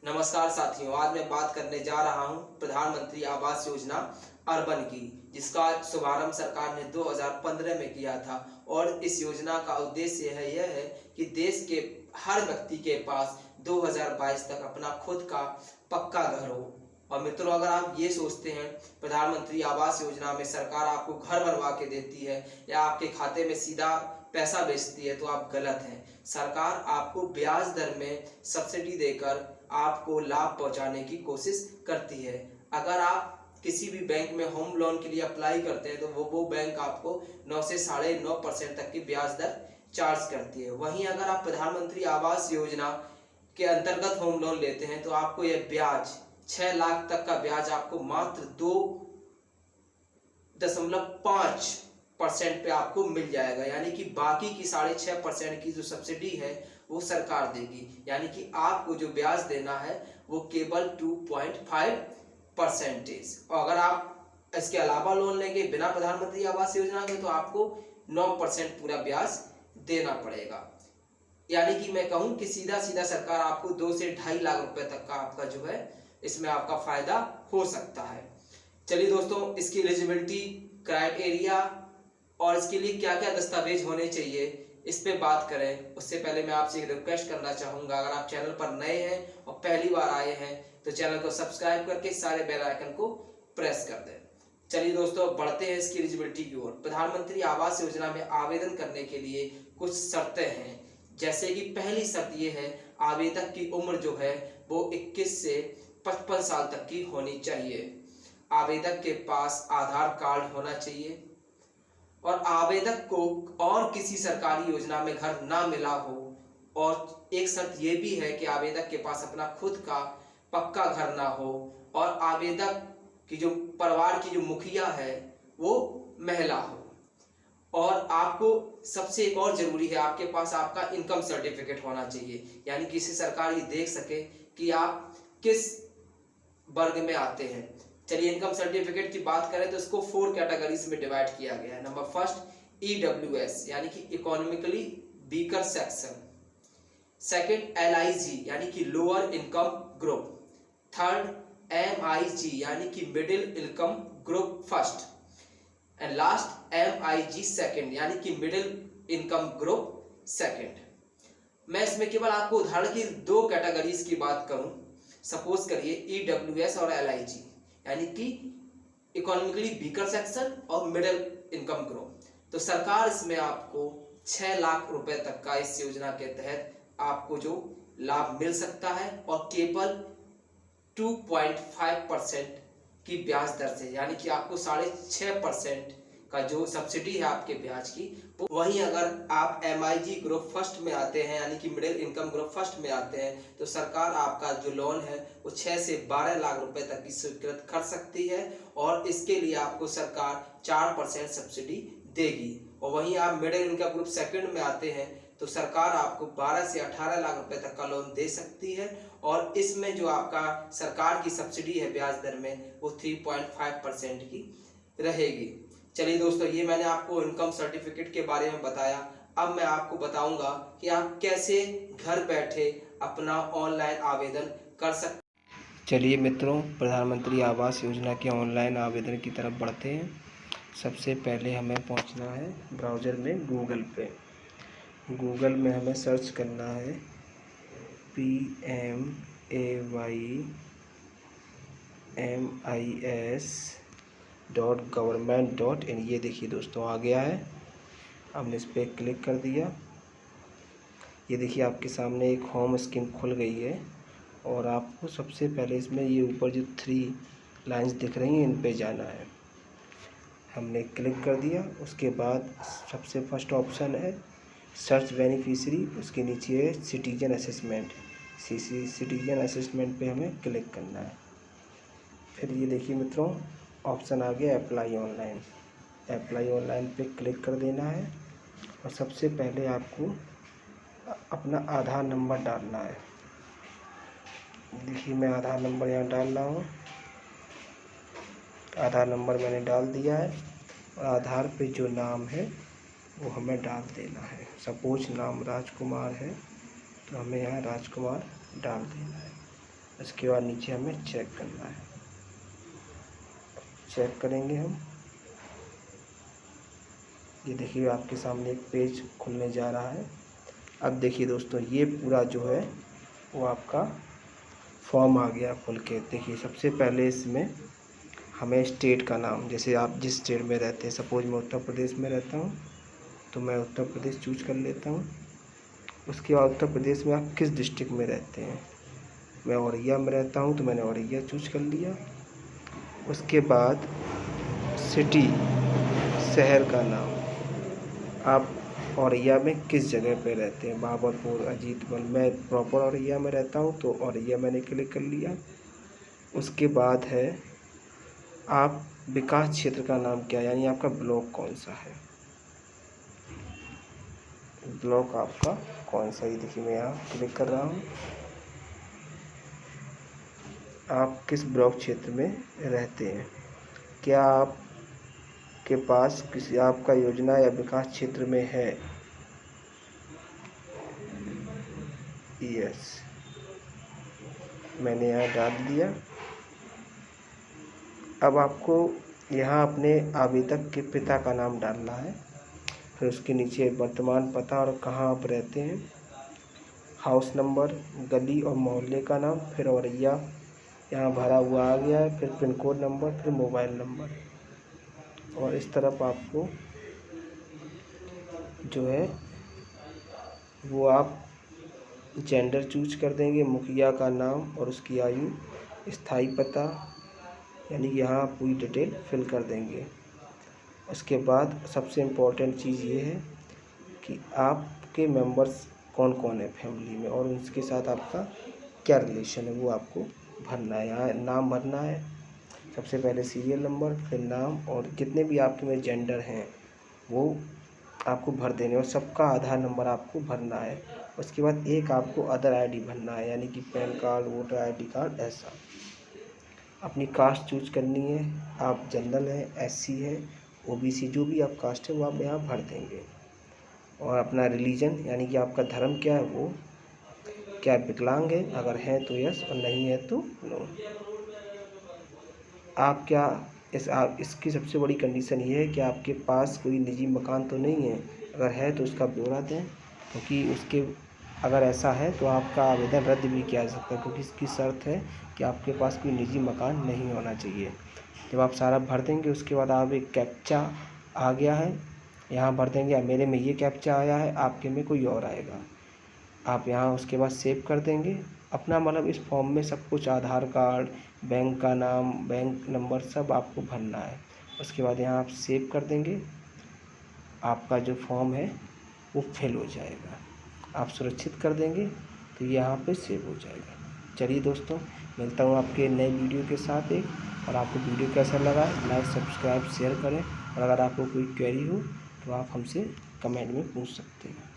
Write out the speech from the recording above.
नमस्कार साथियों, आज मैं बात करने जा रहा हूं प्रधानमंत्री आवास योजना अर्बन की, जिसका शुभारंभ सरकार ने 2015 में किया था। और इस योजना का उद्देश्य यह है कि देश के हर व्यक्ति के पास 2022 तक अपना खुद का पक्का घर हो। और मित्रों, अगर आप ये सोचते हैं प्रधानमंत्री आवास योजना में सरकार आपको घर बनवा के देती है या आपके खाते में सीधा पैसा भेजती है, तो आप गलत हैं। सरकार आपको ब्याज दर में सब्सिडी देकर आपको लाभ पहुंचाने की कोशिश करती है। अगर आप किसी भी बैंक में होम लोन के लिए अप्लाई करते हैं तो वो बैंक आपको 9 से 9.5% तक की ब्याज दर चार्ज करती है। वहीं अगर आप प्रधानमंत्री आवास योजना के अंतर्गत होम लोन लेते हैं तो आपको यह ब्याज 6 लाख तक का ब्याज आपको मात्र 2.5% पे आपको मिल जाएगा। यानी कि बाकी की 6.5% की जो सब्सिडी है वो सरकार देगी। यानी कि आपको जो ब्याज देना है वो केवल 2.5%। और अगर आप इसके अलावा लोन लेंगे बिना प्रधानमंत्री आवास योजना के तो आपको 9% पूरा ब्याज देना पड़ेगा। यानी कि मैं कहूं कि सीधा सीधा सरकार आपको 2 से 2.5 लाख रुपए तक का आपका जो है इसमें आपका फायदा हो सकता है। चलिए दोस्तों, इसकी एलिजिबिलिटी क्राइटेरिया और इसके लिए क्या क्या दस्तावेज होने चाहिए इस पे बात करें। उससे पहले मैं आपसे एक रिक्वेस्ट करना चाहूंगा, अगर आप चैनल पर नए हैं और पहली बार आए हैं तो चैनल को सब्सक्राइब करके सारे बेल आइकन को प्रेस कर दें। चलिए दोस्तों, बढ़ते हैं इसकी एलिजिबिलिटी की ओर। प्रधानमंत्री आवास योजना में आवेदन करने के लिए कुछ शर्तें हैं। जैसे कि पहली शर्त ये है, आवेदक की उम्र जो है वो 21 से 55 साल तक की होनी चाहिए। आवेदक के पास आधार कार्ड होना चाहिए और आवेदक को और किसी सरकारी योजना में घर ना मिला हो। और एक शर्त यह भी है कि आवेदक के पास अपना खुद का पक्का घर ना हो और आवेदक की जो परिवार की जो मुखिया है वो महिला हो। और आपको सबसे एक और जरूरी है, आपके पास आपका इनकम सर्टिफिकेट होना चाहिए। यानी कि इससे सरकार ये देख सके कि आप किस वर्ग में आते हैं। चलिए, इनकम सर्टिफिकेट की बात करें तो इसको 4 कैटेगरीज में डिवाइड किया गया है। नंबर फर्स्ट EWS यानी कि economically weaker section. Second LIG यानी कि lower income group. Third MIG यानी कि middle income group first. And last MIG second यानी कि मिडिल इनकम ग्रुप सेकंड। मैं इसमें केवल आपको उदाहरण की 2 कैटेगरीज की बात करूं। सपोज करिए EWS और LIG यानी कि इकोनॉमिकली वीकर सेक्शन और मिडिल इनकम ग्रुप, तो सरकार इसमें आपको 6 लाख रुपए तक का इस योजना के तहत आपको जो लाभ मिल सकता है और केवल 2.5% की ब्याज दर से। यानी कि आपको 6.5% का जो सब्सिडी है आपके ब्याज की। वहीं अगर आप MIG ग्रुप फर्स्ट में आते हैं यानी कि मिडिल इनकम ग्रुप फर्स्ट में आते हैं तो सरकार आपका जो लोन है वो 6 से 12 लाख रुपए तक की स्वीकृत कर सकती है और इसके लिए आपको सरकार 4% सब्सिडी देगी। और वहीं आप मिडिल इनकम ग्रुप सेकंड में आते हैं तो सरकार आपको 12 से 18 लाख रुपए तक का लोन दे सकती है और इसमें जो आपका सरकार की सब्सिडी है ब्याज दर में वो 3.5% की रहेगी। चलिए दोस्तों, ये मैंने आपको इनकम सर्टिफिकेट के बारे में बताया। अब मैं आपको बताऊंगा कि आप कैसे घर बैठे अपना ऑनलाइन आवेदन कर सकते। चलिए मित्रों, प्रधानमंत्री आवास योजना के ऑनलाइन आवेदन की तरफ बढ़ते हैं। सबसे पहले हमें पहुंचना है ब्राउज़र में गूगल पे। गूगल में हमें सर्च करना है PMAYMIS.government.in। ये देखिए दोस्तों, आ गया है। हमने इस पर क्लिक कर दिया। ये देखिए आपके सामने एक होम स्कीम खुल गई है और आपको सबसे पहले इसमें ये ऊपर जो 3 लाइंस दिख रही हैं इन पे जाना है। हमने क्लिक कर दिया। उसके बाद सबसे फर्स्ट ऑप्शन है सर्च बेनिफिशियरी, उसके नीचे है सिटीजन असेसमेंट। सिटीजन असेसमेंट पे हमें क्लिक करना है। फिर ये देखिए मित्रों, ऑप्शन आ गया अप्लाई ऑनलाइन। अप्लाई ऑनलाइन पे क्लिक कर देना है और सबसे पहले आपको अपना आधार नंबर डालना है। देखिए मैं आधार नंबर यहाँ डाल रहा हूँ। आधार नंबर मैंने डाल दिया है और आधार पे जो नाम है वो हमें डाल देना है। सपोज नाम राजकुमार है तो हमें यहाँ राजकुमार डाल देना है। इसके बाद नीचे हमें चेक करना है। चेक करेंगे हम। ये देखिए आपके सामने एक पेज खुलने जा रहा है। अब देखिए दोस्तों, ये पूरा जो है वो आपका फॉर्म आ गया खुल के। देखिए सबसे पहले इसमें हमें स्टेट का नाम, जैसे आप जिस स्टेट में रहते हैं, सपोज मैं उत्तर प्रदेश में रहता हूँ तो मैं उत्तर प्रदेश चूज कर लेता हूँ। उसके बाद उत्तर प्रदेश में आप किस डिस्ट्रिक्ट में रहते हैं, मैं औरैया में रहता हूँ तो मैंने औरैया चूज कर लिया। उसके बाद सिटी, शहर का नाम, आप औरैया में किस जगह पे रहते हैं, बाबरपुर, अजीतमल। मैं प्रॉपर औरैया में रहता हूँ तो औरैया मैंने क्लिक कर लिया। उसके बाद है आप विकास क्षेत्र का नाम क्या है, यानी आपका ब्लॉक कौन सा है, ब्लॉक आपका कौन सा। ये देखिए मैं यहाँ क्लिक कर रहा हूँ। आप किस ब्लॉक क्षेत्र में रहते हैं, क्या आपके पास किसी आपका योजना या विकास क्षेत्र में है, यस, मैंने यहाँ डाल दिया। अब आपको यहाँ अपने आवेदक के पिता का नाम डालना है, फिर उसके नीचे वर्तमान पता और कहाँ आप रहते हैं, हाउस नंबर, गली और मोहल्ले का नाम, फिर औरैया यहाँ भरा हुआ आ गया है, फिर पिन कोड नंबर, फिर मोबाइल नंबर। और इस तरफ आपको जो है वो आप जेंडर चूज कर देंगे, मुखिया का नाम और उसकी आयु, स्थायी पता, यानी यहाँ पूरी डिटेल फिल कर देंगे। उसके बाद सबसे इम्पोर्टेंट चीज़ ये है कि आपके मेंबर्स कौन कौन है फैमिली में और उनके साथ आपका क्या रिलेशन है वो आपको भरना है। यहाँ नाम भरना है, सबसे पहले सीरियल नंबर, फिर नाम, और जितने भी आपके में जेंडर हैं वो आपको भर देने, और सबका आधार नंबर आपको भरना है। उसके बाद एक आपको अदर आईडी भरना है, यानी कि pan card, voter ID card, ऐसा। अपनी कास्ट चूज करनी है, आप जनरल हैं, एससी है, ओबीसी, जो भी आप कास्ट है वो आप यहाँ भर देंगे। और अपना रिलीजन, यानी कि आपका धर्म क्या है, वो क्या विकलांग है, अगर है तो यस और नहीं है तो नो। आप क्या इसकी सबसे बड़ी कंडीशन ये है कि आपके पास कोई निजी मकान तो नहीं है, अगर है तो उसका ब्यौरा दें, क्योंकि उसके अगर ऐसा है तो आपका आवेदन रद्द भी किया जा सकता है, क्योंकि इसकी शर्त है कि आपके पास कोई निजी मकान नहीं होना चाहिए। जब आप सारा भर देंगे उसके बाद आप एक कैप्चा आ गया है यहाँ भर देंगे, मेरे में ये कैप्चा आया है, आपके में कोई और आएगा, आप यहाँ उसके बाद सेव कर देंगे अपना। मतलब इस फॉर्म में सब कुछ, आधार कार्ड, बैंक का नाम, बैंक नंबर, सब आपको भरना है। उसके बाद यहाँ आप सेव कर देंगे, आपका जो फॉर्म है वो फिल हो जाएगा। आप सुरक्षित कर देंगे तो ये यहाँ पे सेव हो जाएगा। चलिए दोस्तों, मिलता हूँ आपके नए वीडियो के साथ एक। और आपको वीडियो कैसा लगा, लाइक, सब्सक्राइब, शेयर करें। और अगर आपको कोई क्वेरी हो तो आप हमसे कमेंट में पूछ सकते हैं।